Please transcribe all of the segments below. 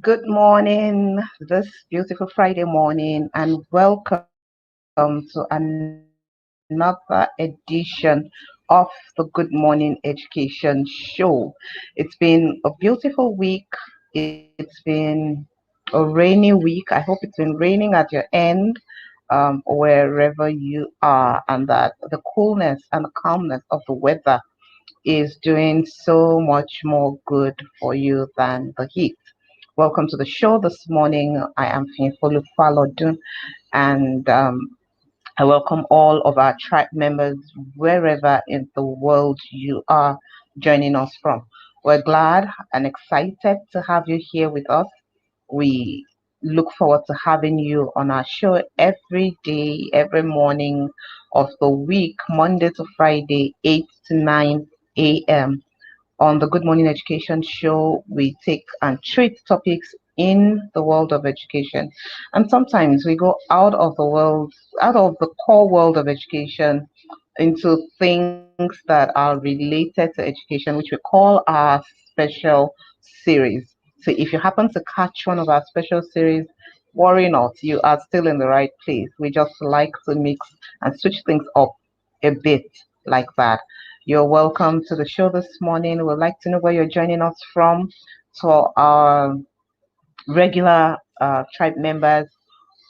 Good morning, this beautiful Friday morning, and welcome to another edition of the Good Morning Education Show. It's been a beautiful week. It's been a rainy week. I hope it's been raining at your end, wherever you are, and that the coolness and the calmness of the weather is doing so much more good for you than the heat. Welcome to the show this morning. I am Finfolu Falodun, and I welcome all of our tribe members wherever in the world you are joining us from. We're glad and excited to have you here with us. We look forward to having you on our show every day, every morning of the week, Monday to Friday, 8 to 9 a.m. On the Good Morning Education Show, we take and treat topics in the world of education. And sometimes we go out of the core world of education into things that are related to education, which we call our special series. So if you happen to catch one of our special series, worry not, you are still in the right place. We just like to mix and switch things up a bit like that. You're welcome to the show this morning. We'd like to know where you're joining us from. So our regular tribe members,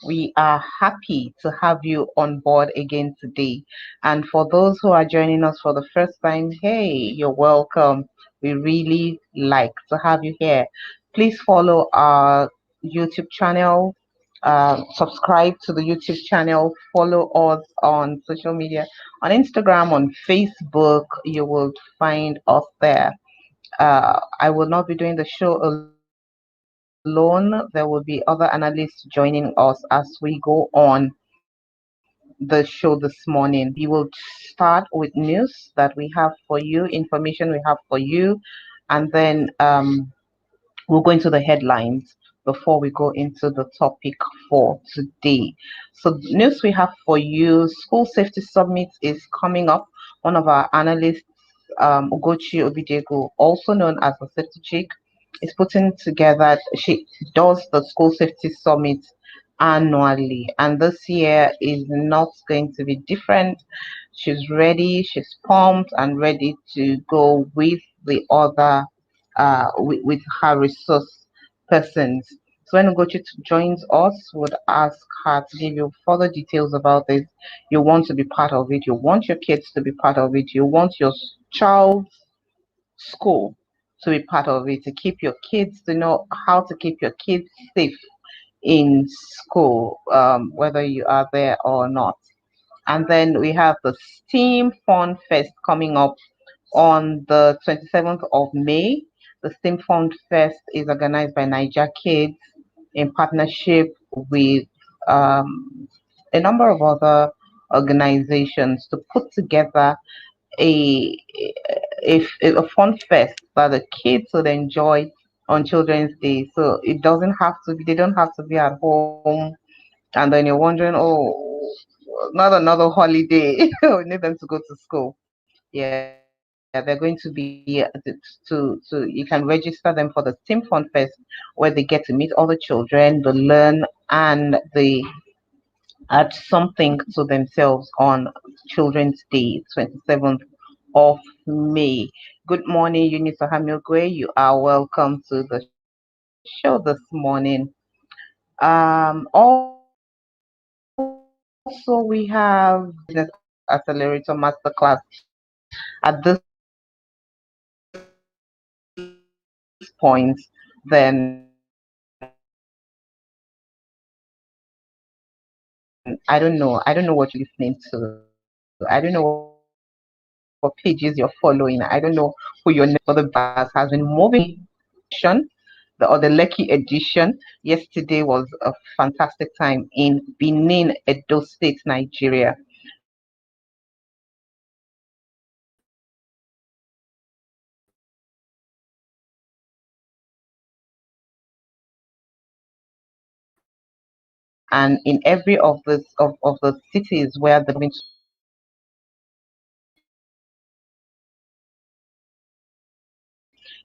we are happy to have you on board again today. And for those who are joining us for the first time, hey, you're welcome. We really like to have you here. Please follow our YouTube channel, subscribe to the YouTube channel, follow us on social media, on Instagram, on Facebook. You will find us there. I will not be doing the show alone. There will be other analysts joining us as we go on the show this morning. We will start with news that we have for you, information we have for you, and then we'll go into the headlines before we go into the topic for today. So, news we have for you: School Safety Summit is coming up. One of our analysts, Ugochi Obidegu, also known as the Safety Chick, is putting together. She does the School Safety Summit annually, and this year is not going to be different. She's ready, she's pumped and ready to go with the other with her resource persons. So when Ugochi joins us, would ask her to give you further details about this. You want to be part of it. You want your kids to be part of it. You want your child's school to be part of it. To keep your kids to know how to keep your kids safe in school, whether you are there or not. And then we have the STEAM Fun Fest coming up on the 27th of May. The STEAM Fun Fest is organized by Niger Kids in partnership with um, a number of other organizations to put together a, a fun fest that the kids would enjoy on Children's Day. So it doesn't have to be, they don't have to be at home and then you're wondering, oh, not another holiday. We need them to go to school. Yeah, they're going to be you can register them for the Team Fun Fest, where they get to meet all the children, they learn, and they add something to themselves on Children's Day, 27th of May. Good morning, Unisa Hamilgwe. You are welcome to the show this morning. Also, we have Business Accelerator Masterclass at this point. Then I don't know. I don't know what you're listening to. I don't know what pages you're following. I don't know who your network provider has been moving edition, the or the Lekki edition. Yesterday was a fantastic time in Benin, Edo State, Nigeria. And in every of the cities where the government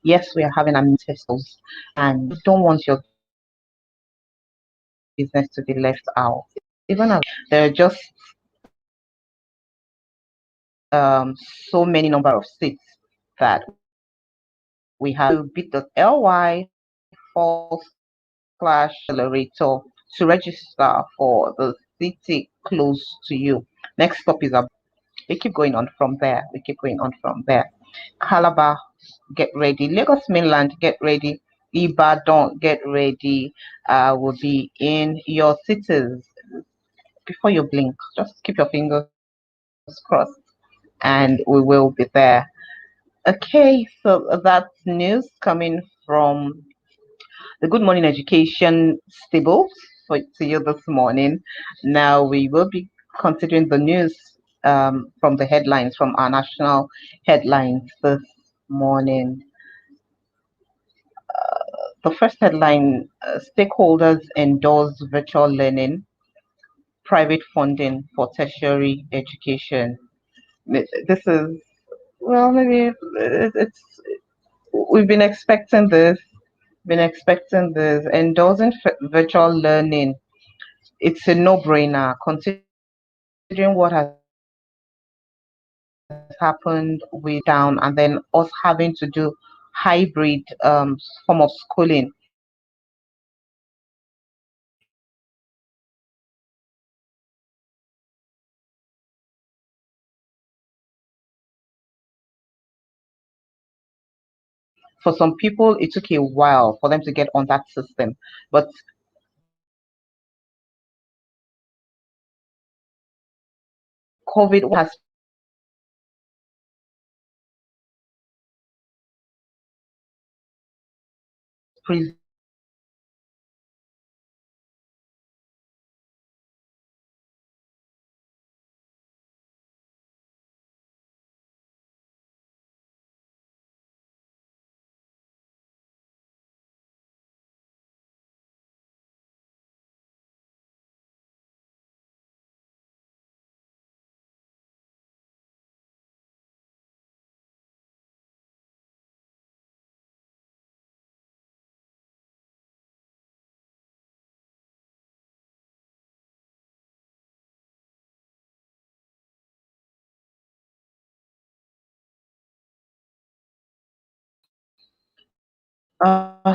yes, we are having a festivals, and you don't want your business to be left out. Even as there are just so many number of seats that we have to bit.ly forward slash accelerator to register for the city close to you. Next stop is Abuja. We keep going on from there. We keep going on from there. Calabar, get ready. Lagos mainland, get ready. Ibadan, get ready. Will be in your cities before you blink. Just keep your fingers crossed, and we will be there. Okay, so that's news coming from the Good Morning Education stables to you this morning. Now we will be considering the news from the headlines, from our national headlines this morning. The first headline, stakeholders endorse virtual learning, private funding for tertiary education. This is, well, maybe it's, we've been expecting this, endorsing virtual learning. It's a no-brainer considering what has happened with down and then us having to do hybrid form of schooling. For some people, it took a while for them to get on that system, but COVID has preserved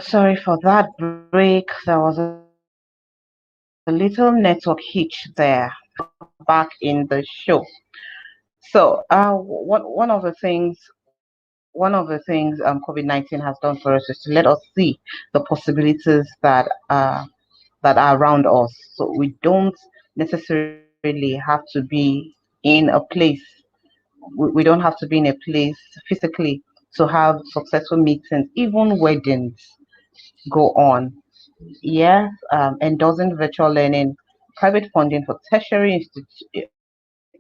sorry for that break. There was a little network hitch there. Back in the show. So, one of the things COVID-19 has done for us is to let us see the possibilities that are around us. So we don't necessarily have to be in a place. We don't have to be in a place physically to have successful meetings. Even weddings go on. Yes, endorsing virtual learning, private funding for tertiary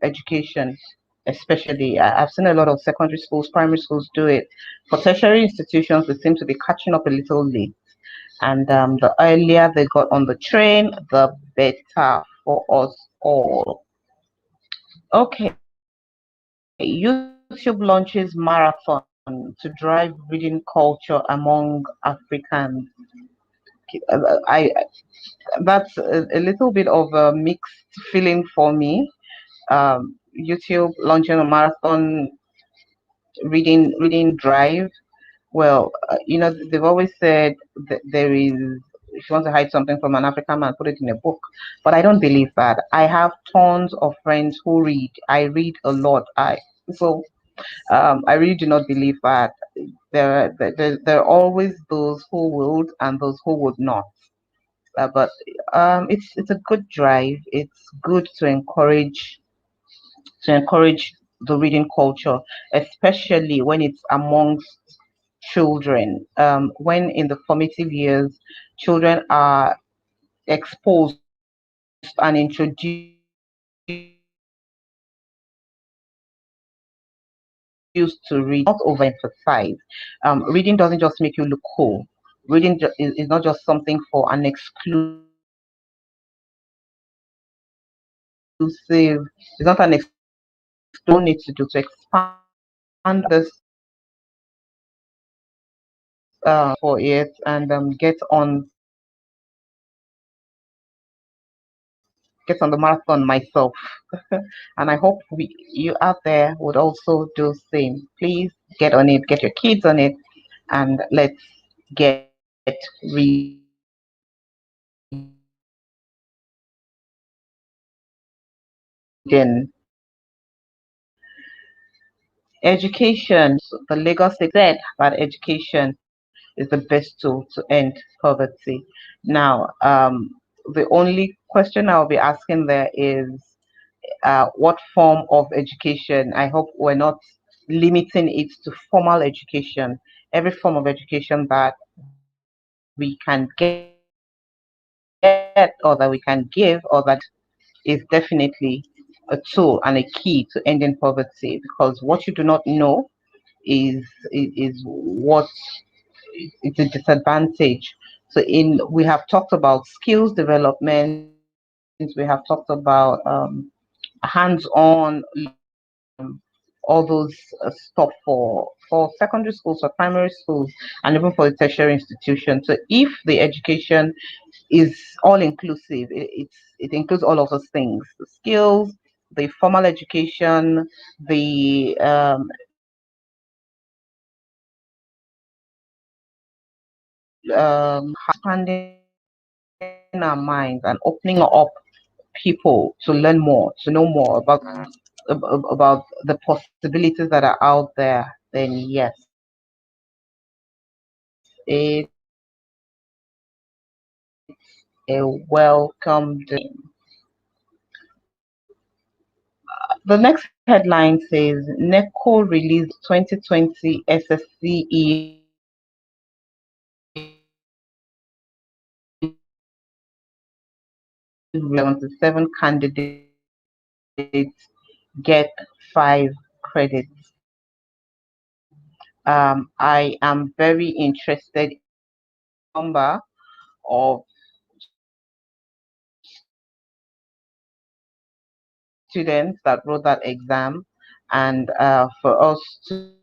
education, especially. I've seen a lot of secondary schools, primary schools do it. For tertiary institutions, they seem to be catching up a little late. And the earlier they got on the train, the better for us all. Okay, YouTube launches marathon to drive reading culture among Africans. I That's a little bit of a mixed feeling for me. YouTube launching a marathon reading drive. Well, they've always said that there is, if you want to hide something from an African man, put it in a book. But I don't believe that. I have tons of friends who read. I read a lot. I really do not believe that. There are always those who would and those who would not. But it's a good drive. It's good to encourage the reading culture, especially when it's amongst children. When in the formative years, children are exposed and introduced to read, not overemphasize. Reading doesn't just make you look cool. Reading is not just something for an exclusive. It's not an exclusive need to do to expand this for it and get on get on the marathon myself. And I hope you out there would also do the same. Please get on it, get your kids on it, and let's get reading. Education. The Lagos State said that education is the best tool to end poverty. Now, the only question I'll be asking there is what form of education? I hope we're not limiting it to formal education. Every form of education that we can get or that we can give or that is definitely a tool and a key to ending poverty, because what you do not know is what it's a disadvantage. So in we have talked about skills development, we have talked about hands-on, all those stuff for secondary schools, for primary schools, and even for the tertiary institution. So if the education is all inclusive, it includes all of those things: the skills, the formal education, the expanding our minds and opening up people to learn more, to know more about the possibilities that are out there, then yes, it's a welcome dream. The next headline says NECO released 2020 SSCE 77 candidates get 5 credits. I am very interested in the number of students that wrote that exam, and for us to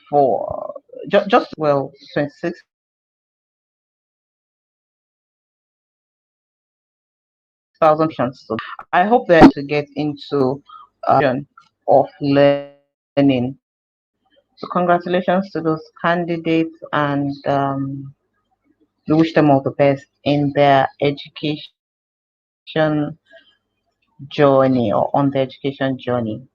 for just well 26,000 chance. So I hope they're to get into of learning. So congratulations to those candidates, and we wish them all the best in their education journey or on their education journey.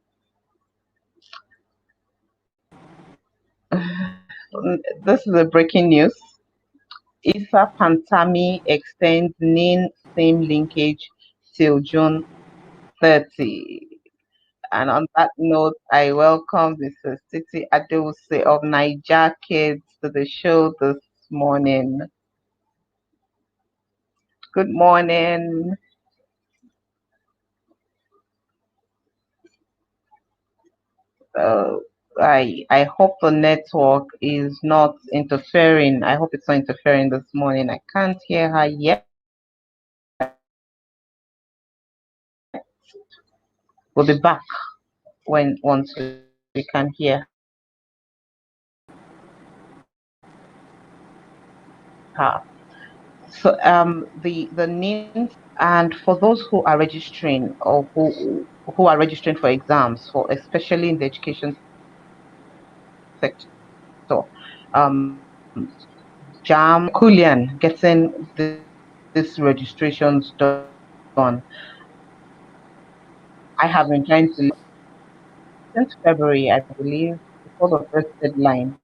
This is a breaking news. Issa Pantami extends NIN SIM linkage till June 30. And on that note, I welcome Mrs. Titi Adewuse of Niger Kids to the show this morning. Good morning. Uh, I hope the network is not interfering. I hope it's not interfering this morning. I can't hear her yet. We'll be back once we can hear her. So the NINS, and for those who are registering or who are registering for exams, for especially in the education sector, um, JAM, Kulian getting this registrations done. I have been trying to since February, I believe, before the first deadline.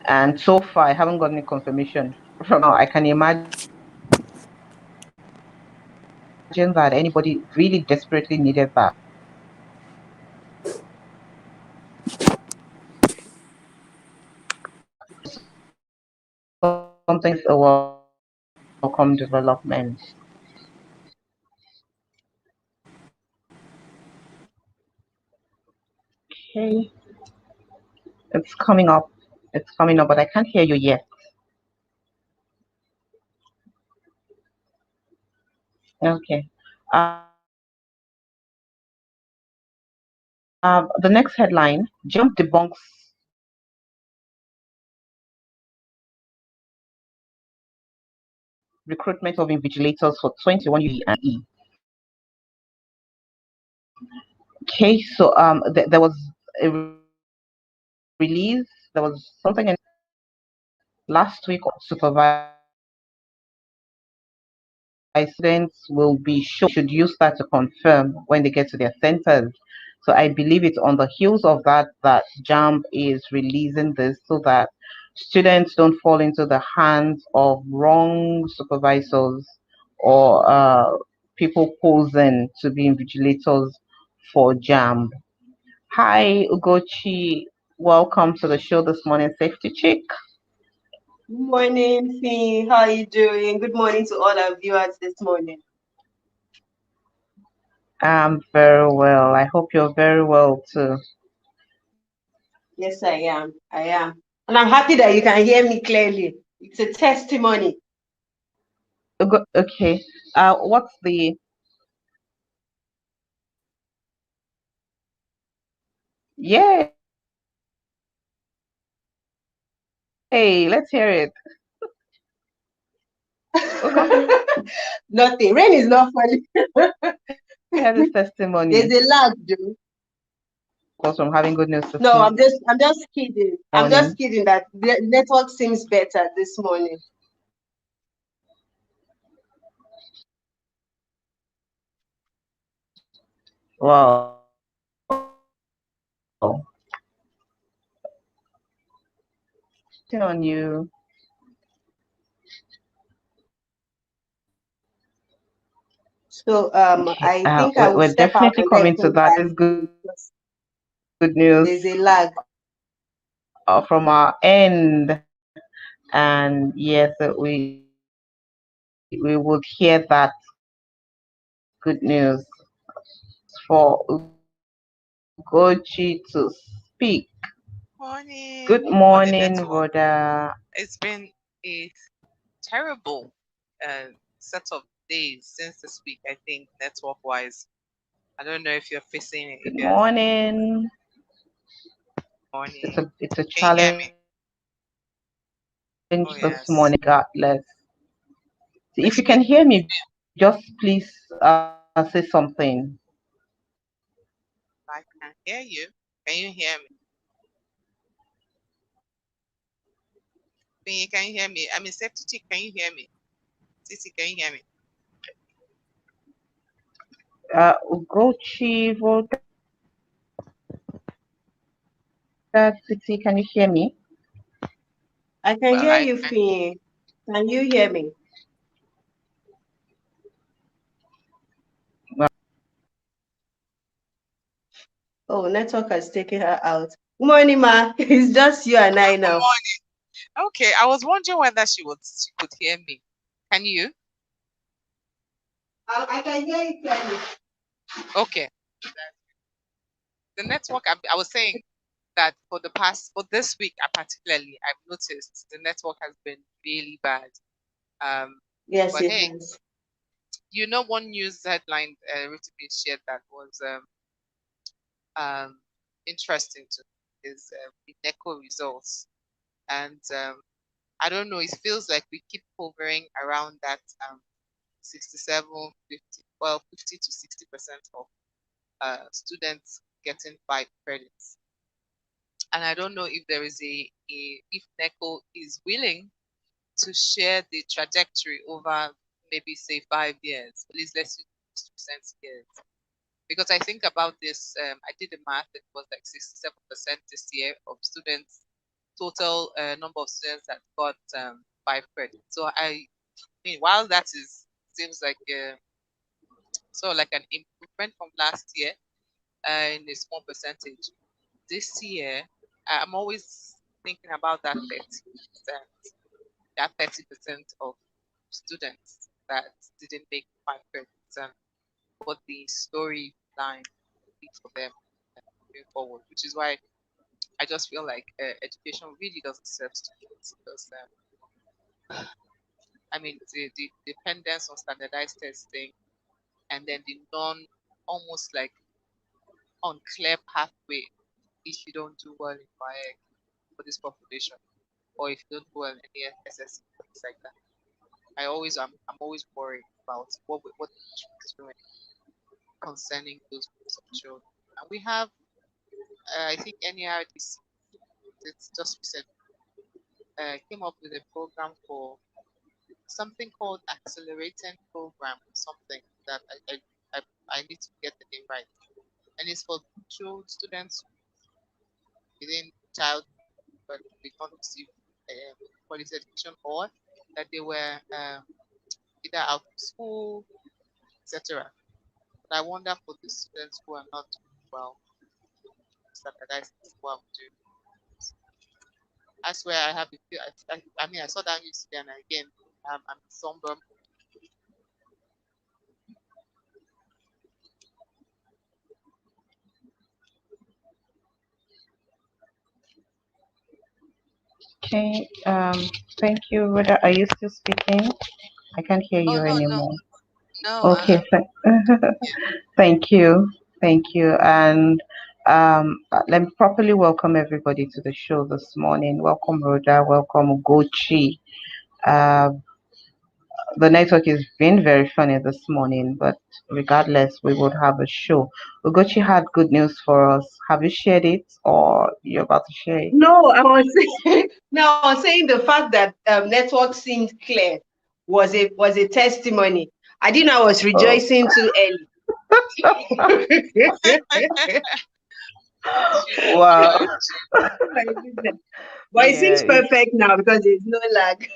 And so far, I haven't got any confirmation from now. I can imagine that anybody really desperately needed that. Something's a welcome development. Okay, it's coming up. It's coming up, but I can't hear you yet. Okay. The next headline: Jump debunks recruitment of invigilators for 21 UAE and E. Okay, so there was a release. There was something in last week. Supervised students will be should use that to confirm when they get to their centers. So I believe it's on the heels of that JAMB is releasing this so that students don't fall into the hands of wrong supervisors or people posing to be invigilators for JAMB. Hi, Ugochi. Welcome to the show this morning, Safety Chick. Good morning, Fee. How are you doing? Good morning to all our viewers this morning. I'm very well. I hope you're very well too. Yes, I am. I am. And I'm happy that you can hear me clearly. It's a testimony. Okay. What's the Yay! Hey, let's hear it. Nothing. Rain is not funny. Hear this testimony. There's a lag, though. Of course, from having good news this No, I'm just kidding. I'm morning. just kidding that the network seems better this morning. Wow. On you. So Okay. I think I will We're step out definitely and then coming to come that. back This is in because good news there's a lag. from our end, and yes, we would hear that good news for Ugochi to speak. Good Morning. On the morning, network. Rhoda. It's been a terrible set of days since this week, I think, network wise. I don't know if you're facing it Good again. morning. Morning. It's a Can you hear challenge me? Oh, this yes. morning, regardless. So if It's you been, can hear me, just please say something. I can hear you. Can you hear me? Can you hear me? I mean, safety chick, can you hear me? Sissy, can you hear me? Ugochi, Rhoda, City, can you hear me? I can Well, hear I you, can. Fee. Can you hear me? Oh, network has taken her out. Good morning, Ma. It's just you and I Good now. morning. Okay, I was wondering whether she could hear me. Can you? I can hear you clearly. Okay. The network, I was saying that for this week particularly, I've noticed the network has been really bad. Um, Yes, but it hey, has. one news headline recently shared that was um interesting to is the NECO results, and I don't know. It feels like we keep hovering around that 67, 50, well, 50 to 60% of students getting 5 credits. And I don't know if there is if NECO is willing to share the trajectory over maybe say 5 years. At least let's use recent years. Because I think about this, I did the math. It was like 67% this year of students, total number of students that got 5 credits. So I mean, while that is seems like sort of like an improvement from last year in a small percentage, this year I'm always thinking about that 30%, that 30% of students that didn't make 5 credits and what the storyline be for them moving forward, which is why I just feel like education really doesn't serve students because I mean the dependence on standardized testing and then the non almost like unclear pathway if you don't do well in WAEC for this population, or if you don't do well in any SSC, things like that. I'm always worried about what the country is doing concerning those groups of children. And we have, I think, NERDC, it's just recently came up with a program for something called Accelerating Program, something that I need to get the name right. And it's for students within child, but they can't receive quality education, or that they were either out of school, etc. But I wonder for the students who are not doing well, standardized is what I'm doing. I swear I have a feel. I mean, I saw that yesterday, and again, I'm somber. Okay. Thank you, Rhoda. Are you still speaking? I can't hear Oh you no, anymore. no. Okay. Yeah. Thank you. Thank you. And let me properly welcome everybody to the show this morning. Welcome, Rhoda. Welcome, Gochi. Uh, the network has been very funny this morning, but regardless, we would have a show. Ugochi had good news for us. Have you shared it, or you're about to share it? No, I was no, I was saying the fact that network seemed clear was a testimony. I didn't know I was Oh. rejoicing too early. Wow. My goodness. But it Yeah, seems perfect now because there's no lag.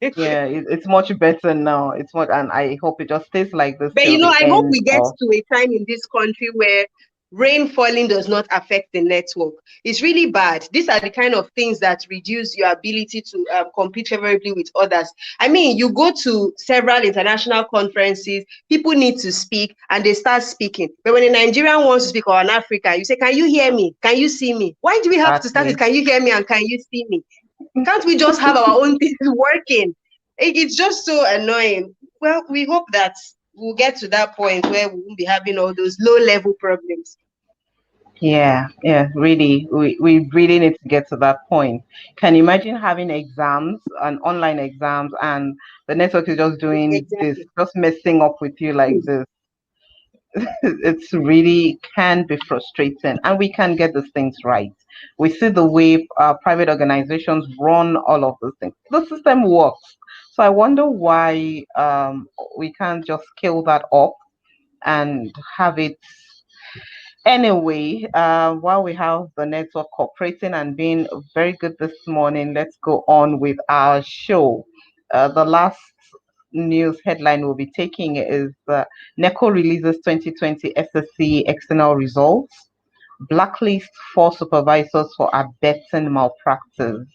it's much better now. It's much, and I hope it just stays like this But till the I hope end we get of. to a time in this country where rain falling does not affect the network. It's really bad. These are the kind of things that reduce your ability to compete favorably with others. I mean, you go to several international conferences, people need to speak, and they start speaking. But when a Nigerian wants to speak, or an African, you say, "Can you hear me? Can you see me?" Why do we have to start with Exactly. "Can you hear me?" and "Can you see me"? Can't we just have our own things working? It's just so annoying. Well, we hope that we'll get to that point where we won't be having all those low-level problems. Yeah, really. We really need to get to that point. Can you imagine having exams and online exams, and the network is just doing this, Exactly. just messing up with you like this? It's really can be frustrating, and we can get these things right. We see the way private organizations run all of those things. The system works. So I wonder why we can't just scale that up and have it. Anyway, while we have the network cooperating and being very good this morning, let's go on with our show. The last news headline we'll be taking is NECO releases 2020 SSC external results, blacklist 4 supervisors for abetting malpractice.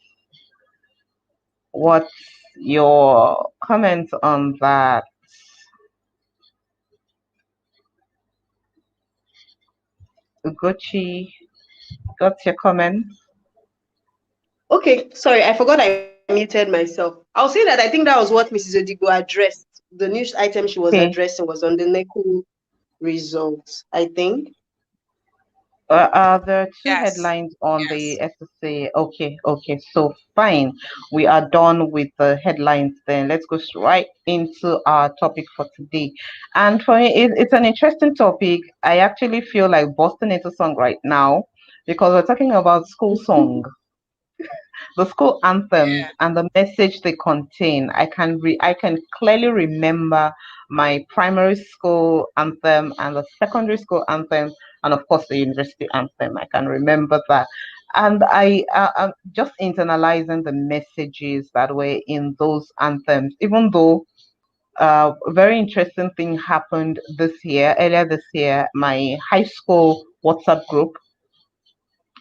What's your comment on that? Ugochi, got your comment? Okay, sorry, I forgot I muted myself. I'll say that I think that was what Mrs. Odigo addressed. The news item she was Okay. addressing was on the NECO results, I think. There are two Yes. headlines on the SSA. Okay, so fine. We are done with the headlines then. Let's go right into our topic for today. And for me, it's an interesting topic. I actually feel like busting into song right now because we're talking about school song, the school anthems Yeah. and the message they contain. I can clearly remember my primary school anthem and the secondary school anthem, and of course the university anthem. I can remember that, and I'm just internalizing the messages that were in those anthems. Even though a very interesting thing happened earlier this year, my high school WhatsApp group,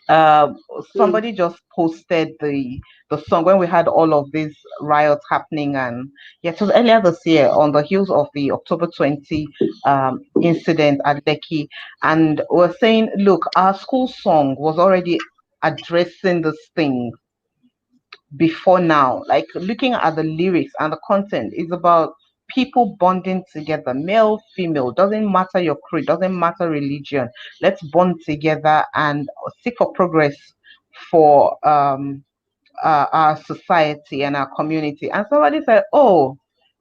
uh, Mm. somebody just posted the song when we had all of these riots happening, and yeah, it was earlier this year on the heels of the October 20 incident at Lekki, and we're saying, look, our school song was already addressing this thing before now. Like looking at the lyrics and the content is about people bonding together, male, female, doesn't matter your creed, doesn't matter religion. Let's bond together and seek for progress for our society and our community. And somebody said, "Oh,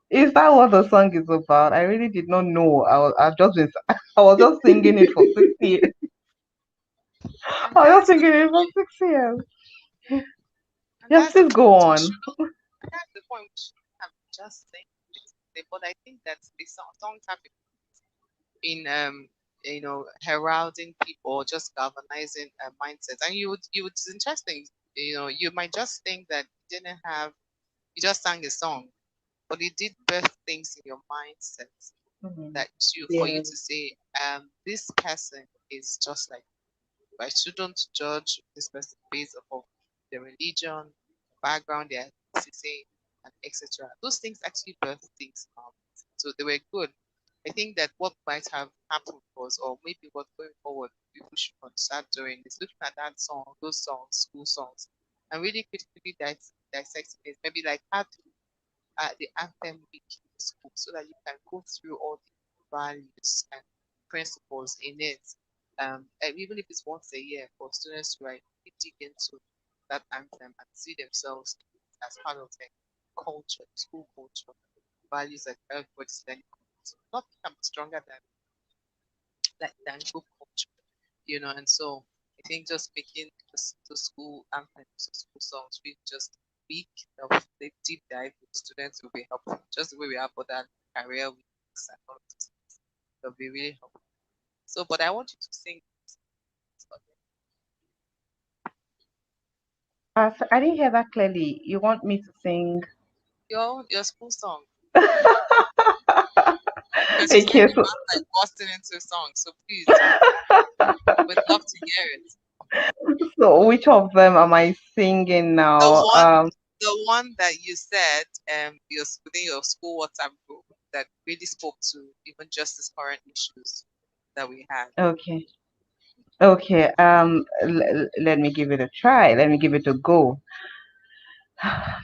is that what the song is about?" I really did not know. I was just singing it for 6 years. And I was just that's the singing it for point. 6 years. And Yes, that's the please point. go on. That's the point. We should have just saying it. But I think that the songs have been heralding people, just galvanizing mindsets. And it's interesting. You might just think that you just sang a song, but it did birth things in your mindset that for you Yeah. to say, this person is just like, I shouldn't judge this person based off of their religion, background, their ethnicity, and etc. Those things actually birth things out. So they were good. I think that what might have happened was, or maybe what going forward people should start doing is looking at those songs, school songs, and really critically dissecting it. Maybe like have the anthem week in school so that you can go through all the values and principles in it. And even if it's once a year for students to like dig into that anthem and see themselves as part of their culture, school culture, values that everybody's learning. Not become stronger than group culture, and so I think just making the school anthems, school songs, really just week of the deep dive with students will be helpful. Just the way we have other career weeks and all of those things. They'll be really helpful. So, but I want you to sing. I didn't hear that clearly. You want me to sing? Your school song. Because you said Okay, you are like busting into a song. So please, we'd love to hear it. so which of them am I singing The now? one the one that you said within your school WhatsApp group that really spoke to even just these current issues that we had. Okay. Okay. Let me give it a try. Let me give it a go.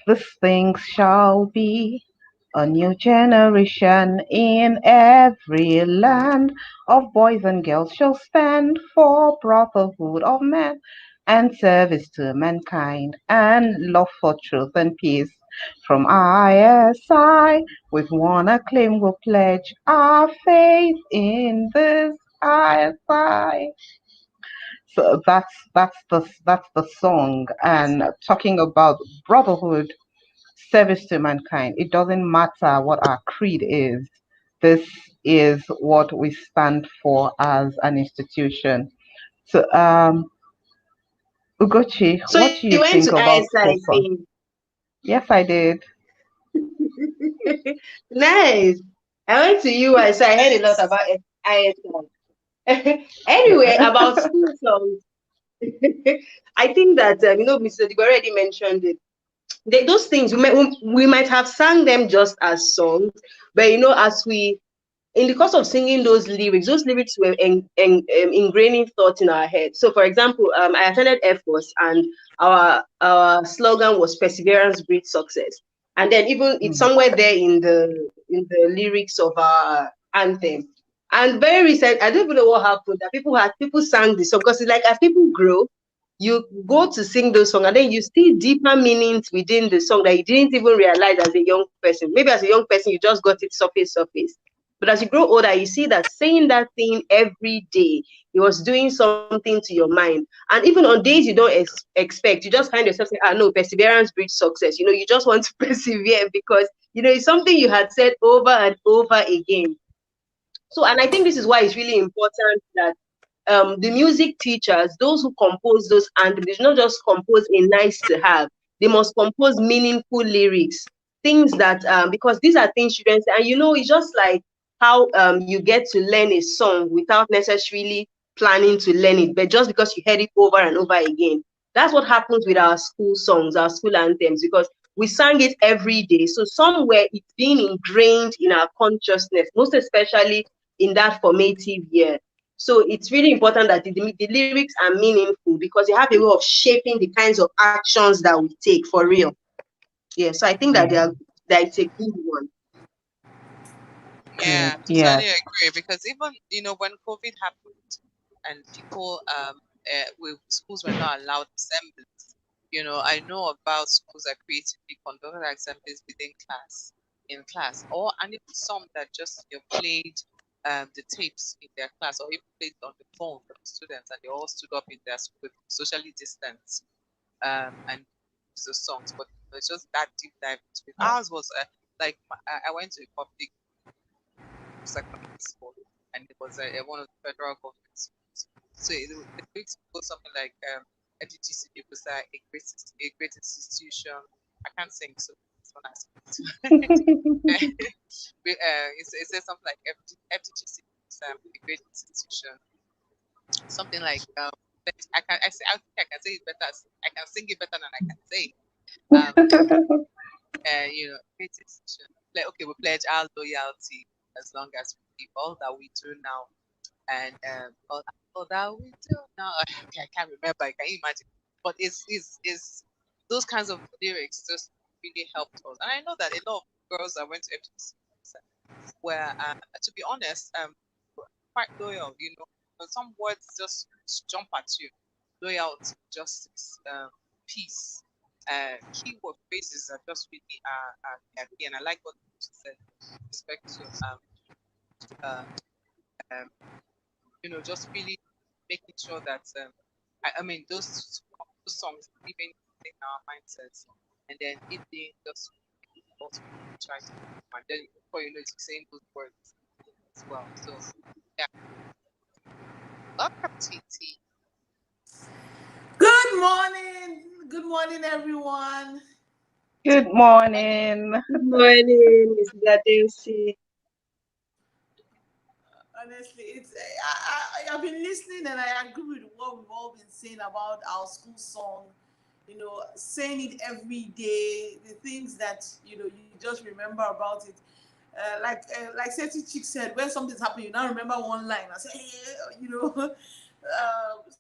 This thing shall be a new generation in every land of boys and girls shall stand for brotherhood of man and service to mankind and love for truth and peace. From ISI, with one acclaim we'll pledge our faith in this ISI. So that's the song, and talking about brotherhood, service to mankind. It doesn't matter what our creed is. This is what we stand for as an institution. So, Ugochi, So what do you you went think to about school ISI song? thing. Yes, I did. Nice. I went to US, so I heard a lot Yes. about ISI. Anyway, about school songs, I think that Mr. Digo already mentioned it. Those things we might have sang them just as songs, but as we in the course of singing those lyrics were ingraining thoughts in our head. So, for example, I attended Air Force, and our slogan was "Perseverance breeds success." And then even it's Mm. somewhere there in the lyrics of our anthem. And very recent, I don't even know what happened. That people sang the song because it's like as people grow, you go to sing those songs, and then you see deeper meanings within the song that you didn't even realize as a young person. Maybe as a young person, you just got it surface. But as you grow older, you see that saying that thing every day, it was doing something to your mind. And even on days you don't expect, you just find yourself saying, no, perseverance breeds success. You just want to persevere because, it's something you had said over and over again. So, and I think this is why it's really important that the music teachers, those who compose those anthems, they should not just compose a nice to have. They must compose meaningful lyrics, things that because these are things children say, and it's just like how you get to learn a song without necessarily planning to learn it, but just because you heard it over and over again. That's what happens with our school songs, our school anthems, because we sang it every day. So somewhere it's being ingrained in our consciousness, most especially in that formative year. So it's really important that the lyrics are meaningful because they have a way of shaping the kinds of actions that we take for real. Yeah, so I think that Yeah. that it's a good one. Yeah, Yes. totally agree. Because even when COVID happened and people schools were not allowed assemblies. I know about schools that creatively conducted assemblies within class, in class, and even some that just played the tapes in their class, or even played on the phone for the students, and they all stood up in their school socially distanced and used the songs. But it's just that deep dive into it. Ours was like I went to a public secondary school, and it was one of the federal government schools. So the grades go something like FGCB was a great institution. I can't sing, so this one has it says something like FGCB was a great institution. Something like I think I can say it better. I can sing it better than I can say it. Great institution. Like, okay, we pledge our loyalty as long as we keep all that we do now, and all that we do now. Okay, I can't remember. Can you imagine? But it's those kinds of lyrics just really helped us. And I know that a lot of girls that went to FGC were, to be honest, quite loyal. But some words just jump at you: loyalty, justice, peace. Keyword phrases are just really are key. And I like what you said with respect to uh, um, just really making sure that I mean those songs even in our mindsets, and then it being just what we try to do, and then before you know it's saying those words as well. So yeah, welcome TT. Good morning, everyone. Good morning. Good morning, Mrs. Adelsi. Honestly, I've been listening and I agree with what we've all been saying about our school song. Saying it every day, the things that you just remember about it. Like Seti Chick said, when something's happening, you now remember one line. I say, hey.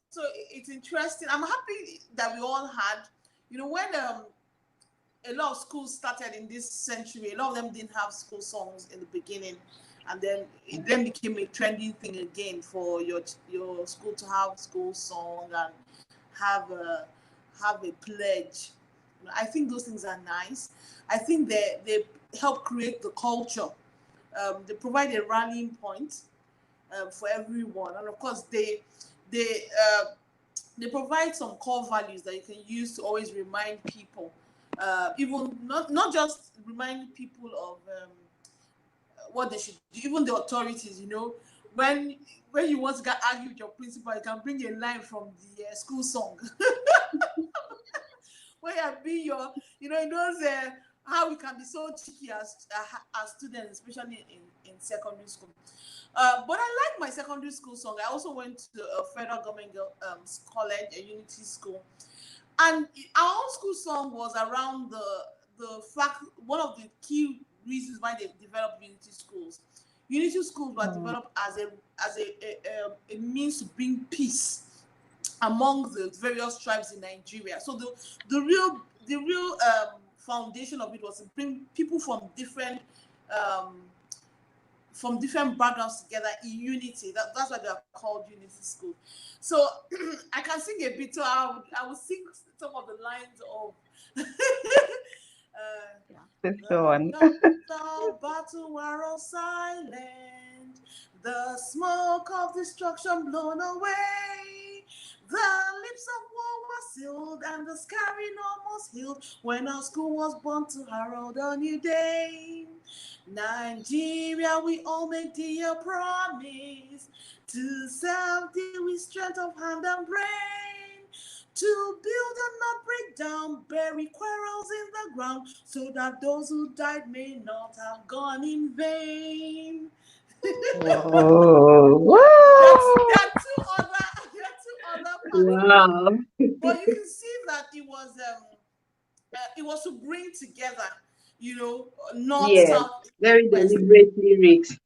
So it's interesting. I'm happy that we all had, when a lot of schools started in this century. A lot of them didn't have school songs in the beginning, and then it then became a trending thing again for your school to have school song and have a pledge. I think those things are nice. I think they help create the culture. They provide a rallying point for everyone, and of course they uh, they provide some core values that you can use to always remind people, even not just remind people of what they should do, even the authorities. When when you want to get argue with your principal, you can bring a line from the school song. Where you be your, it knows how we can be so cheeky as students, especially in secondary school. But I like my secondary school song. I also went to a federal government college, a unity school, and our own school song was around the fact, one of the key reasons why they developed unity schools. Unity schools were developed as a means to bring peace among the various tribes in Nigeria. So the real foundation of it was to bring people um, from different backgrounds together in unity. That's why they are called unity schools. So I can sing a bit. So I will sing some of the lines of This one. the battle were all silent, the smoke of destruction blown away. The lips of war were sealed and the scarring almost healed when our school was born to herald a new day. Nigeria, we all make dear promise to serve thee with strength of hand and brain, to build and not break down, bury quarrels in the ground, so that those who died may not have gone in vain. Oh, There are two other parts of it, Wow. but you can see that it was to bring together, north, Yes, south, very west. deliberate lyrics.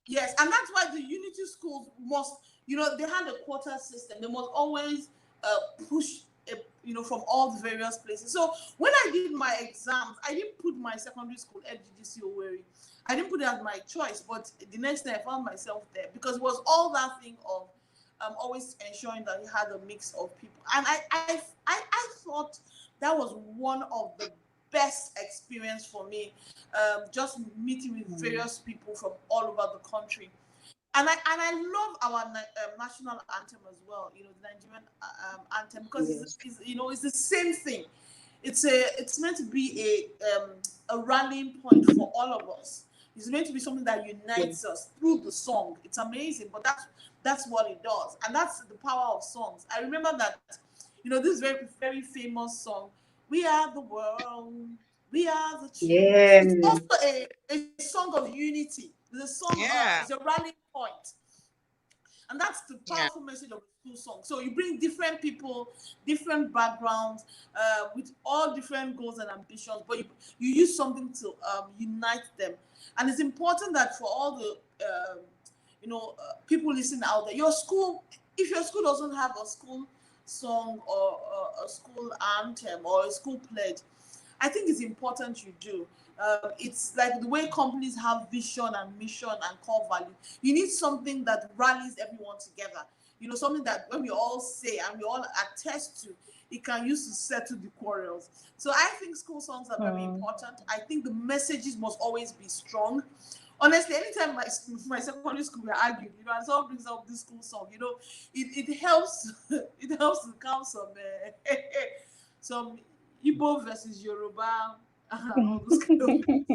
Yes, and that's why the unity schools must, they had a quota system. They must always push, from all the various places. So when I did my exams, I didn't put my secondary school FGGC Owerri. I didn't put it as my choice, but the next day I found myself there because it was all that thing of always ensuring that you had a mix of people. And I thought that was one of the best experience for me, just meeting with various people from all over the country. And I love our national anthem as well. You know, the Nigerian anthem, because Yes. it's the same thing. It's meant to be a rallying point for all of us. It's meant to be something that unites us through the song. It's amazing, but that's what it does, and that's the power of songs. I remember that, this very very famous song, "We Are the World, We Are the Children." Yeah. It's also a song of unity. The song Yeah. is a rallying point. And that's the Yeah. powerful message of the school song. So you bring different people, different backgrounds, with all different goals and ambitions, but you use something to unite them. And it's important that for all the people listening out there, your school, if your school doesn't have a school song or a school anthem or a school pledge, I think it's important you do. It's like the way companies have vision and mission and core value. You need something that rallies everyone together. Something that when we all say and we all attest to, it can use to settle the quarrels. So I think school songs are very important. I think the messages must always be strong. Honestly, anytime my secondary school were arguing, and someone brings up this school song, it helps. It helps to calm some Igbo versus Yoruba, all those kind of things.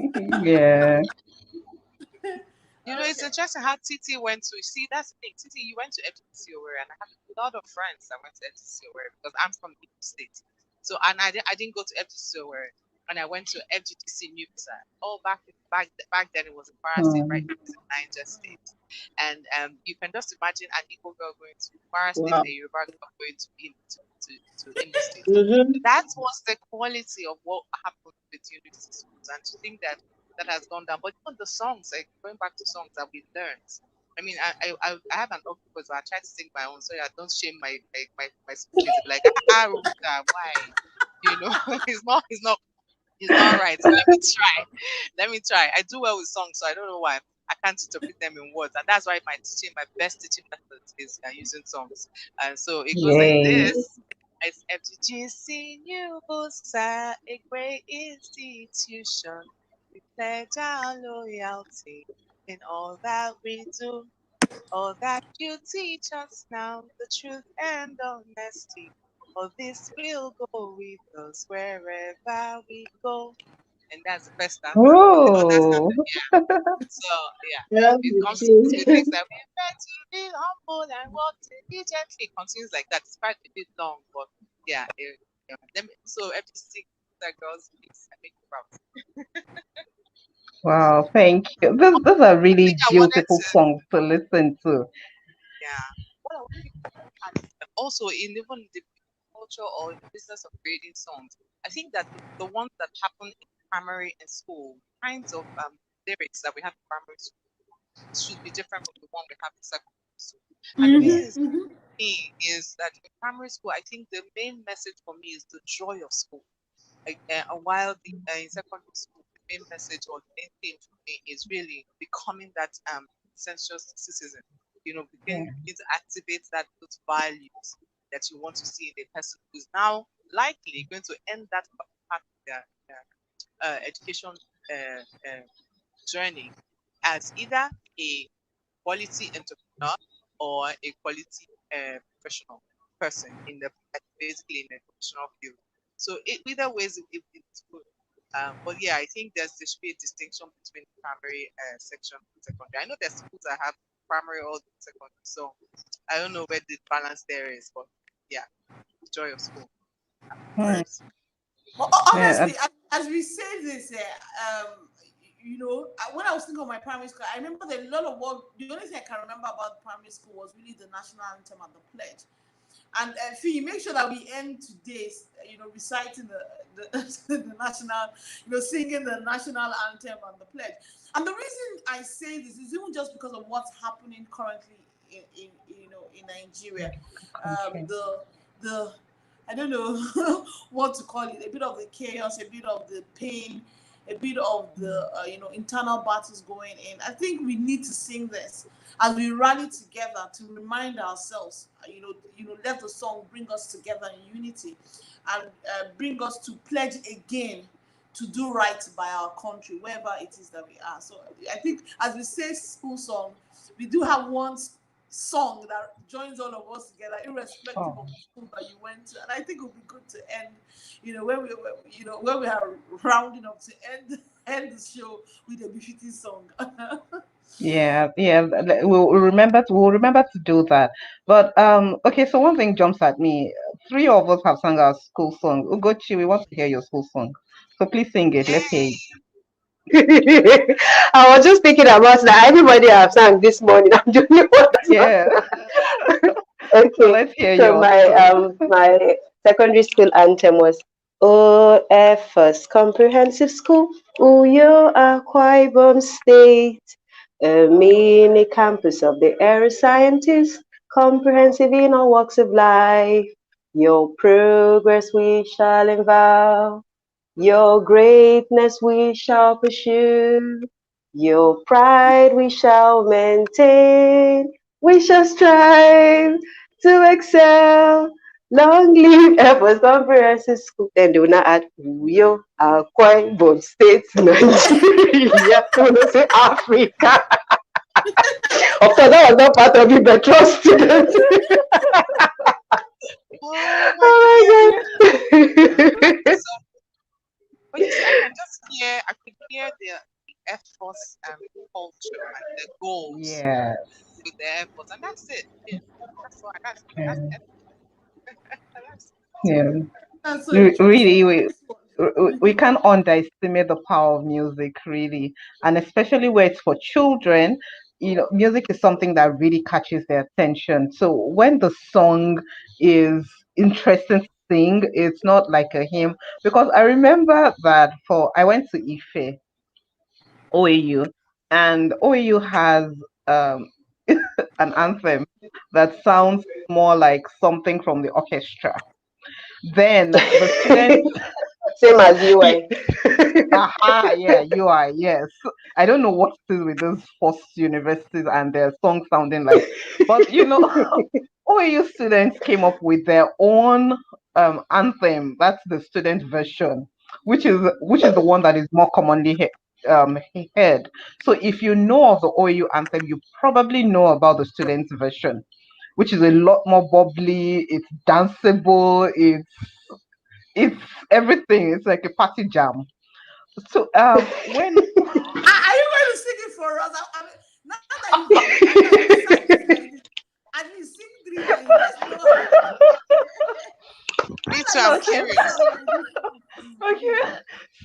Yeah. It's Okay. interesting how Titi went to. See, that's the thing. Titi, you went to FTC Owerri, and I have a lot of friends that went to FTC Owerri because I'm from the state. So, and I didn't go to FTC Owerri, and I went to FGTC Newside. Oh, back then it was in Kwara State, right? Mm. It was in Niger State, and you can just imagine an Igbo girl going to Kwara State Wow. and a Yoruba girl going to Imo State. Mm-hmm. That was the quality of what happened with university schools, and to think that has gone down. But even the songs, like going back to songs that we learned. I mean, I have an old because I try to sing my own, so I don't shame my schoolmates. Be like, Ruta, why? It's not right. So let me try. I do well with songs, so I don't know why I can't interpret them in words, and that's why my best teaching method is using songs. And so it goes like Yay. this. It's FGC New Busa, a great institution. We pledge our loyalty in all that we do. All that you teach us now, the truth and honesty. All this will go with us wherever we go. And that's the first stanza. The other Oh. stanza, yeah. So yeah, Yeah, it me comes to too. things that we meant to be humble and walk diligently. It continues like that. It's quite a bit long, but yeah. So FTC that girls, please, I make you proud. Wow, thank you. Those are I think really I wanted beautiful to, songs to listen to. yeah. What I wanted to add is that also in even the culture or in the business of creating songs, I think that the ones that happen in primary and school, kinds of lyrics that we have in primary school should be different from the one we have in secondary school. And the reason Yeah. is me is that in primary school, I think the main message for me is the joy of school. Like, while in secondary school, the main message or the main theme for me is really becoming that sensuous citizen. Begin to activate those values that you want to see in a person who's now likely going to end that part of their education uh, uh, journey as either a quality entrepreneur or a quality professional person basically in the professional field. So either ways it's good. But yeah, I think there should be a distinction between the primary section and secondary. I know there's schools that have primary or secondary, so I don't know where the balance there is, but yeah, the joy of school. Hmm. First. Yeah. Honestly, as we say this, when I was thinking of my primary school, I remember that a lot of what the only thing I can remember about the primary school was really the national anthem and the pledge. And Fee, make sure that we end today's, reciting the national, singing the national anthem and the pledge. And the reason I say this is even just because of what's happening currently in Nigeria. Country. The I don't know what to call it, a bit of the chaos, a bit of the pain, a bit of the internal battles going in. I think we need to sing this as we rally together to remind ourselves. Let the song bring us together in unity, and bring us to pledge again to do right by our country, wherever it is that we are. So I think, as we say school song, we do have one song that joins all of us together, irrespective of the school that you went to. And I think it would be good to end, when we are rounding up to end the show with a befitting song. Yeah, yeah. We'll remember to do that. But okay. So one thing jumps at me. Three of us have sung our school song. Ugochi, we want to hear your school song. So please sing it. Let's hear it. I was just thinking about that. Everybody have sang this morning. I'm the only one that's not Yeah. sang. So Okay. let's hear So yours. my secondary school anthem was OFS Comprehensive School, Uyo Akwa Ibom State, a mini campus of the area scientists, comprehensive in all walks of life. Your progress we shall envoy. Your greatness we shall pursue, your pride we shall maintain, we shall strive to excel. Long live Efforts Comprehensive School. Then they will not add Uyo, Akwa Ibom State, Nigeria. They will not say Africa. Of course, that was not part of it, but trust students. Oh my Oh my God. goodness. But you see, I could hear the Air Force culture and the goals Yeah. with the Air Force, and that's it. Yeah, that's why. That's Yeah. it. That's Yeah. That's so interesting. Really, This one. we can't underestimate the power of music, really, and especially where it's for children. Music is something that really catches their attention. So when the song is interesting to sing, it's not like a hymn. Because I remember that I went to Ife, OAU, and OAU has um, an anthem that sounds more like something from the orchestra. Then the students. Same as you, eh? Aha, yeah, you are, yes. I don't know what it is with those first universities and their songs sounding like, but OAU students came up with their own anthem. That's the student version, which is the one that is more commonly heard. So if you know of the OAU anthem, you probably know about the student version, which is a lot more bubbly, it's danceable, it's everything. It's like a party jam. So when Are you going to sing it for us? I mean, now that you've recited it like this, and you sing three lines, let's know. me too. I'm okay, curious. okay,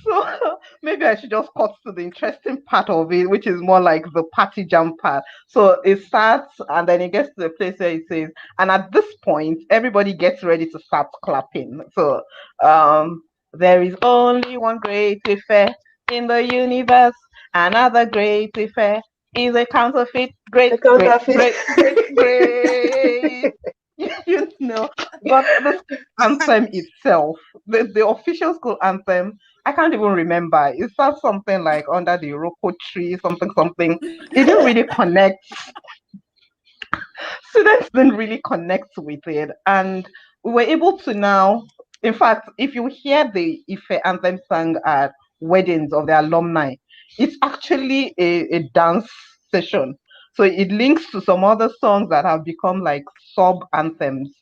so maybe I should just cut to the interesting part of it, which is more like the party jam part. So it starts and then it gets to the place where it says, and at this point, everybody gets ready to start clapping. So um, there is only one great affair in the universe. Another great affair is a counterfeit. Great, The great, counterfeit. great, great, great. But the anthem itself, the official school anthem, I can't even remember. It starts something like under the Iroko tree, something, something. It didn't really connect. Students didn't really connect with it. And we were able to now, in fact, if you hear the Ife anthem sung at weddings of the alumni, it's actually a dance session. So it links to some other songs that have become like sub anthems.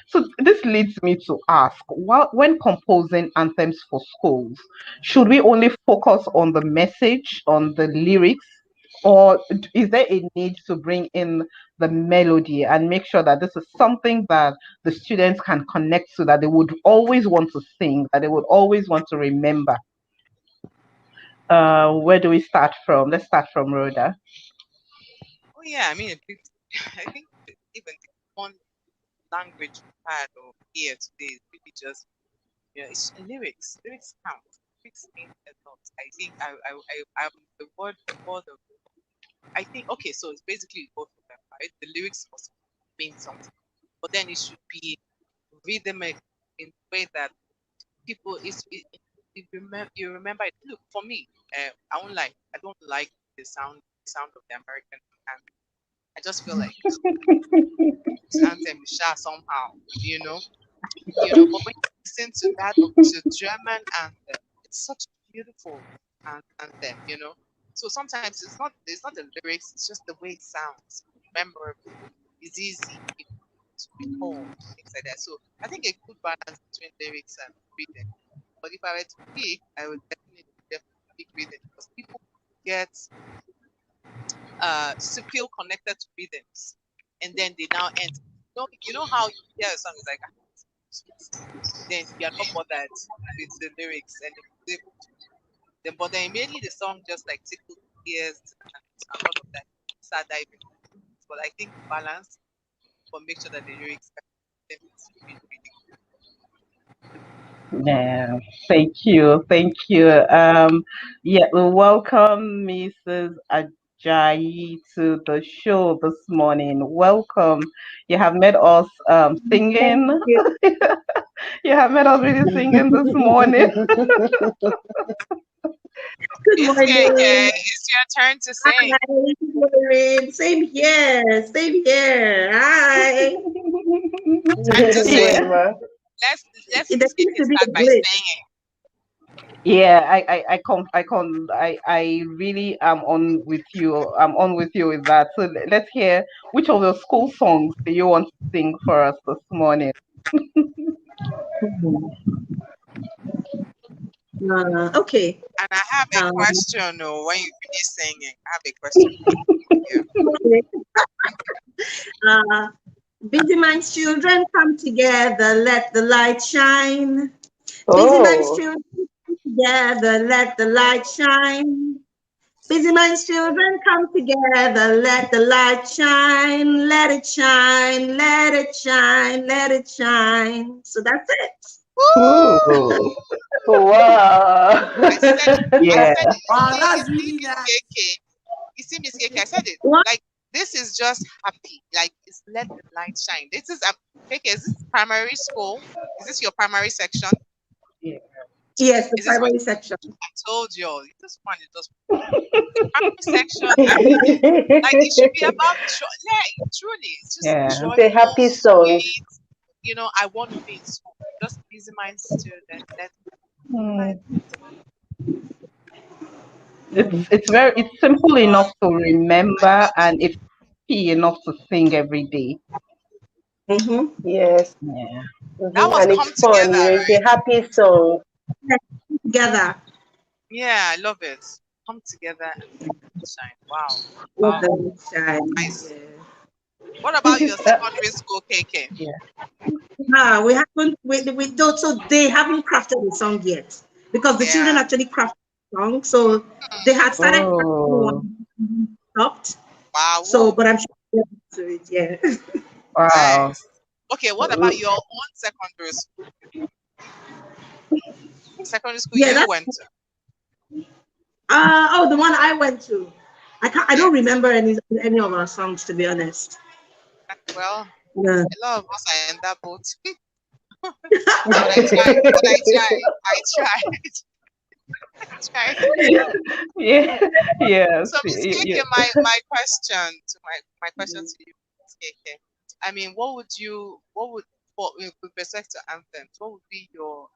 So this leads me to ask, when composing anthems for schools, should we only focus on the message, on the lyrics, or is there a need to bring in the melody and make sure that this is something that the students can connect to, that they would always want to sing, that they would always want to remember? Where do we start from? Let's start from Rhoda. Oh yeah, I mean, I think even the one language we had or here today is really just it's lyrics. Lyrics count. Lyrics mean a lot. I think I'm the word of. I think okay, so it's basically both of them, right? The lyrics must mean something, but then it should be rhythmic in the way that people is. you remember it. Look, for me, I won't lie. I don't like the sound of the American anthem. I just feel like this anthem is sha somehow, But when you listen to that of the German anthem, it's such a beautiful anthem. So sometimes it's not the lyrics, it's just the way it sounds. Memorable, it's easy to recall, things like that. So I think a good balance between lyrics and rhythm. But if I were to pick, I would definitely pick rhythm because people get to feel connected to rhythms, and then they now enter. You know how you hear a song is like, then you're not bothered with the lyrics and but then immediately the song just like tickles ears and all of that. Sad diving. But I think balance, but make sure that the lyrics is really, really Yeah, thank you, thank you. Yeah, we welcome Mrs. Ajayi to the show this morning. Welcome. You have made us Thank singing. you. You have made us really singing this morning. Good Miss KK, morning. it's your turn to sing. Hi. Good morning. Same here. Same here. Hi. Time to Yeah. sing. There Let's seems Miss KK to be a start by glitch. singing. Yeah, I really am on with you. I'm on with you with that. So let's hear which of the school songs do you want to sing for us this morning? Okay. And I have a Um, question when you finish singing. I have a question for you. uh, Busy Minds children come together, let the light shine. Busy Minds Oh, children come together, let the light shine. Busy Minds children come together, let the light shine, let it shine, let it shine, let it shine. So that's it. ooh, wow. I said it. I Yeah. said it. Wow, You that's see, really Miss nice. KK. You see, Miss KK. I said it. What? Like this is just happy. Like it's let the light shine. This is KK. Is this primary school? Is this your primary section? Yeah. Yes, the Is this what primary section. I told you? This one is just the primary section. I mean, like it should be about joy. Yeah, truly, it's just Yeah. The joyful, happy songs. sweet. I want to be in school. Just busy mind student. Let Hmm. It's simple enough to I remember, love it. and it's happy enough to sing every day. Mm-hmm. Yes. Yeah. That was And it's come fun. together, It's a right? happy song. Together. Yeah, I love it. Come together and shine. Wow. Let Wow. the light shine. Nice. Yeah. What about your secondary school, KK? Yeah. We haven't, we don't, so they haven't crafted the song yet because the children Yeah. actually crafted the song. So they had started crafting Oh, one, stopped. Wow. So, but I'm sure they'll get to it, yeah. wow. Nice. Okay, what about your own secondary school? Secondary school Yeah, you that's, went to? the one I went to. I don't Yes. remember any of our songs, to be honest. Well, Yeah. a lot of us are in that boat. But I tried. But I tried. I tried. I tried. Yeah. Yes. So Miss KK, my question to you, Miss KK. I mean, what would with respect to anthems, what would be your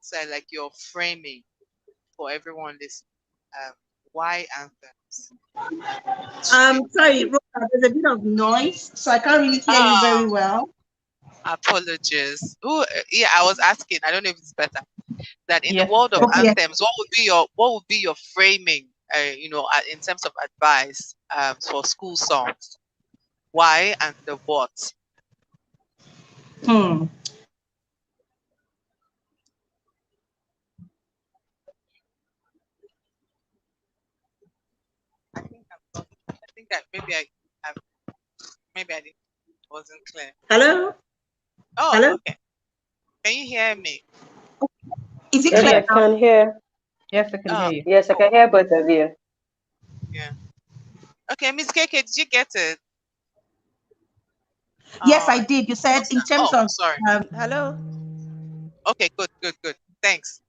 say like your framing for everyone listening? Um, why anthems? Sorry, Rosa, there's a bit of noise, so I can't really hear you Ah, very well. apologies. Yeah, I was asking. I don't know if it's better. That in the Yes. world of Okay. anthems, what would be your framing? In terms of advice for school songs. Why and the what? Hmm. I think that have, maybe I didn't, wasn't clear. Hello? Oh, Hello? okay. Can you hear me? Is it Yes, clear I Yes. now? can hear. Yes, I can Oh, hear you. Yes, I can hear both of you. yeah. Okay, Miss KK, did you get it? Yes, I Oh, did. You said in terms oh, of sorry. hello. Okay, good. Thanks.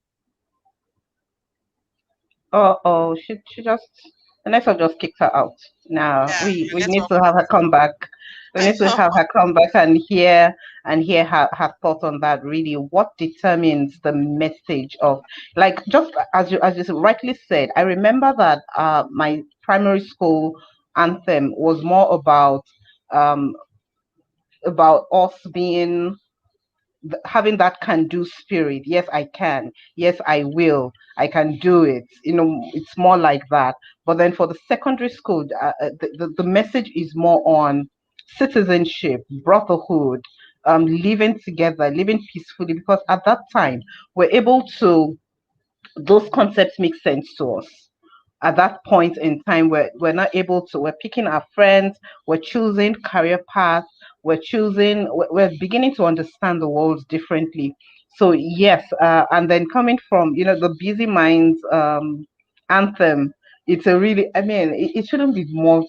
Oh, she just the network just kicked her out. Now Yeah, we your we need network to have her was. come back. We I need to know. have her come back and hear her thought on that. Really, what determines the message of, like, just as you rightly said. I remember that my primary school anthem was more um about us being having that can do spirit. Yes, I can. Yes, I will. I can do it. It's more like that. But then for the secondary school, the message is more on citizenship, brotherhood, living together, living peacefully, because at that time we're able to, those concepts make sense to us. At that point in time, we're not able to, we're picking our friends, we're choosing career paths, we're beginning to understand the world differently. So yes, and then coming from, the Busy Minds anthem, it's a really, I mean, it shouldn't be more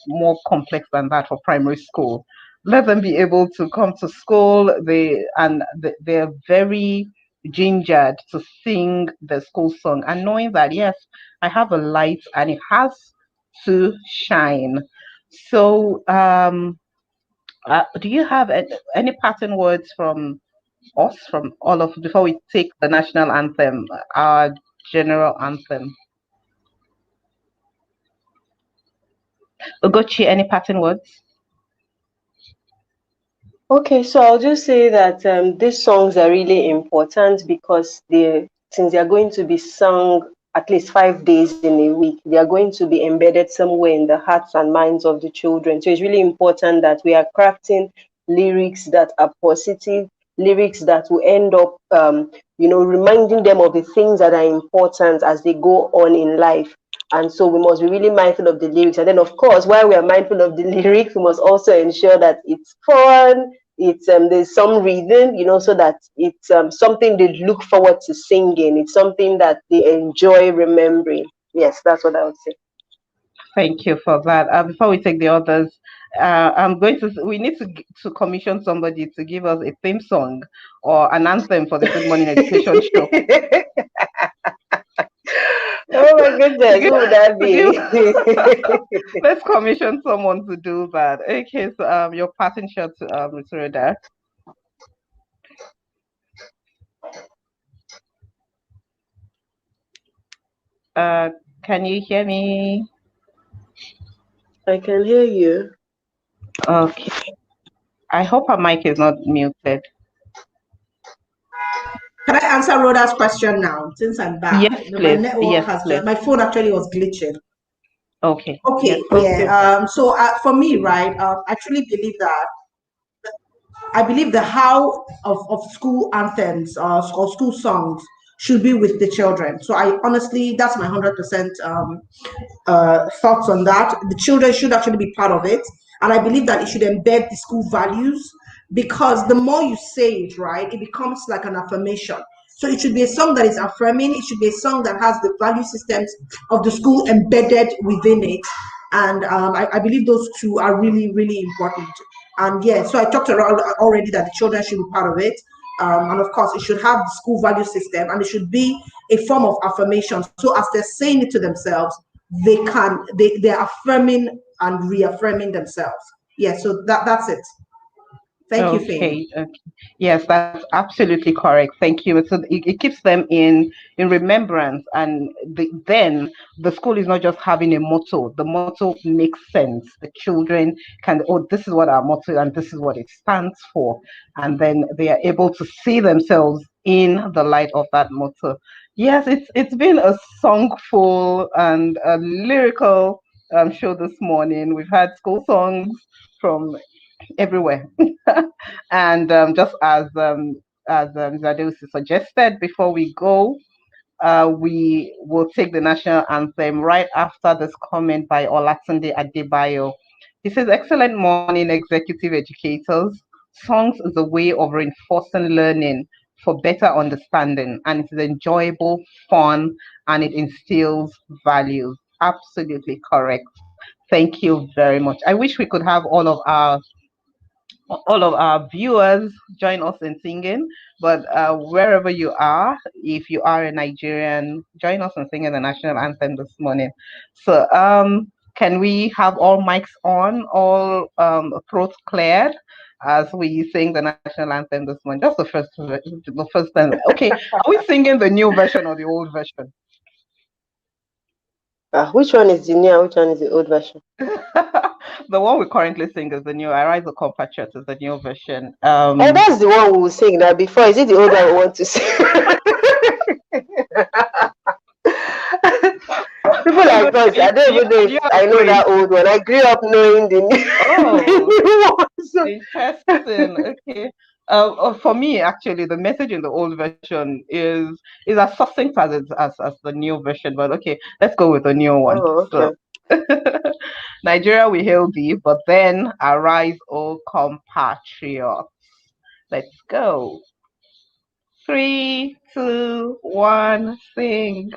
complex than that for primary school. Let them be able to come to school, they're very gingered to sing the school song, and knowing that yes, I have a light and it has to shine. So, do you have any parting words from us, from all of, before we take the national anthem, our general anthem? Ugochi, any parting words? Okay, so I'll just say that these songs are really important because since they are going to be sung at least 5 days in a week, they are going to be embedded somewhere in the hearts and minds of the children. So it's really important that we are crafting lyrics that are positive, lyrics that will end up, reminding them of the things that are important as they go on in life. And so we must be really mindful of the lyrics. And then, of course, while we are mindful of the lyrics, we must also ensure that it's fun, it's there's some reason, so that it's something they look forward to singing. It's something that they enjoy remembering. Yes, that's what I would say. Thank you for that. Before we take the others, we need to commission somebody to give us a theme song or an anthem for the Good Morning Education show. Oh my to goodness, give, who would that to give, be? let's commission someone to do that. Okay, so your passing shot to Mr. Reda. Uh, can you hear me? I can hear you. Okay. I hope her mic is not muted. Can I answer Rhoda's question now since I'm back? Yes, My please. network Yes, has please. my phone actually was glitching. Okay. Yes, Okay, please. Okay. yeah. So for me, right, I truly believe that I believe the how of school anthems or school songs should be with the children. So I honestly, that's my 100% thoughts on that. The children should actually be part of it, and I believe that it should embed the school values because the more you say it, right, it becomes like an affirmation. So it should be a song that is affirming. It should be a song that has the value systems of the school embedded within it, and I believe those two are really, really important. And yeah, so I talked around already that the children should be part of it. And of course, it should have the school value system and it should be a form of affirmation. So as they're saying it to themselves, they're affirming and reaffirming themselves. Yeah, so that's it. Thank you, Fame. Okay. Yes, that's absolutely correct. Thank you. So it keeps them in remembrance, and then the school is not just having a motto. The motto makes sense. The children can, oh, this is what our motto and this is what it stands for, and then they are able to see themselves in the light of that motto. Yes, it's been a songful and a lyrical show this morning. We've had school songs from everywhere. And just as Zadeus suggested, before we go, we will take the national anthem right after this comment by Olatunde Adebayo. He says, "Excellent morning, executive educators. Songs is a way of reinforcing learning for better understanding, and it is enjoyable, fun, and it instills values." Absolutely correct. Thank you very much. I wish we could have all of our viewers join us in singing. But wherever you are, if you are a Nigerian, join us in singing the national anthem this morning. So, can we have all mics on, all throats cleared as we sing the national anthem this morning? That's the first time. Okay, are we singing the new version or the old version? Which one is the new and which one is the old version? The one we currently sing is the new. Arise, O Compatriots is the new version. Oh, that's the one we will sing now before. Is it the old one we want to sing? People like us, I don't even know if I know that old one. I grew up knowing the new, the new one. Interesting. Okay. For me, actually, the message in the old version is as succinct as the new version. But okay, let's go with the new one. Oh, okay. So, Nigeria, we hail thee, but then arise, O compatriots. Let's go. 3, 2, 1, sing.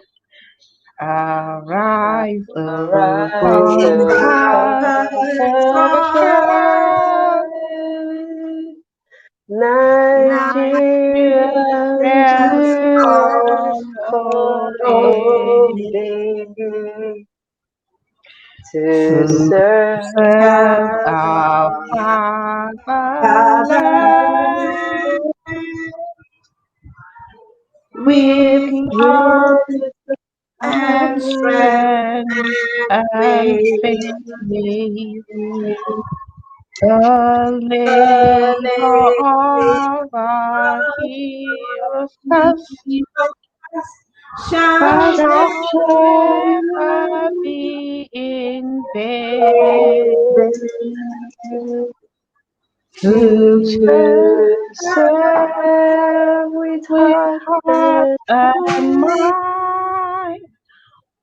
Arise, O compatriots. Nigerians to serve our fatherland with love and strength and faith. The labor of our heroes shall never be in vain. To serve with heart and mind,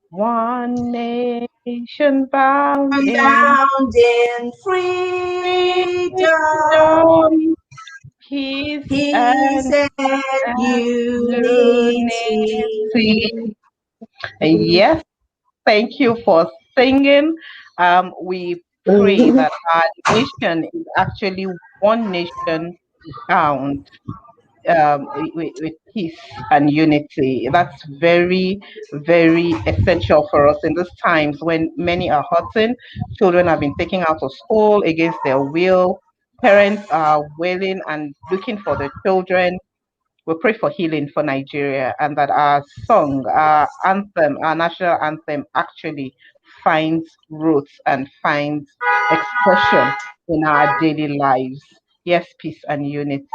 one nation bound in freedom, peace and unity. Yes, thank you for singing. We pray that our nation is actually one nation bound with peace and unity. That's very, very essential for us in these times when many are hurting. Children have been taken out of school against their will. Parents are wailing and looking for their children. We pray for healing for Nigeria and that our song, our anthem, our national anthem actually finds roots and finds expression in our daily lives. Yes, peace and unity.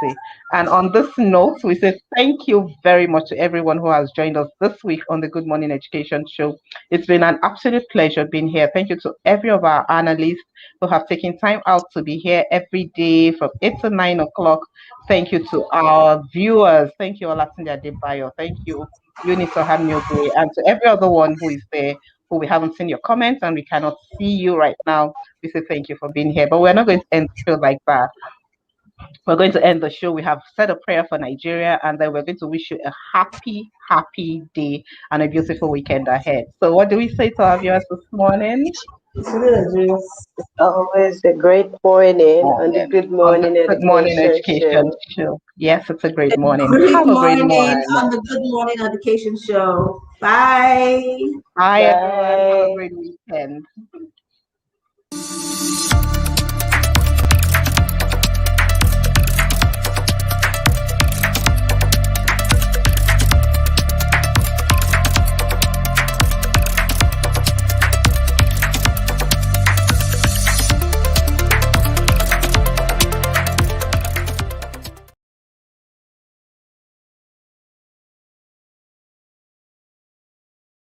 And on this note, we say thank you very much to everyone who has joined us this week on the Good Morning Education Show. It's been an absolute pleasure being here. Thank you to every of our analysts who have taken time out to be here every day from 8 to 9 o'clock. Thank you to our viewers. Thank you, Olatunde Adebayo. Thank you, Eunice Ohamyogwe, and to every other one who is there who we haven't seen your comments and we cannot see you right now. We say thank you for being here. But we're not going to end the show like that. We're going to end the show. We have said a prayer for Nigeria, and then we're going to wish you a happy, happy day and a beautiful weekend ahead. So what do we say to our viewers this morning? It's always a great morning on the Good Morning Education Show. Yes, it's a great morning. Have a great morning on the Good Morning Education Show. Bye. Bye, everyone. Have a great weekend.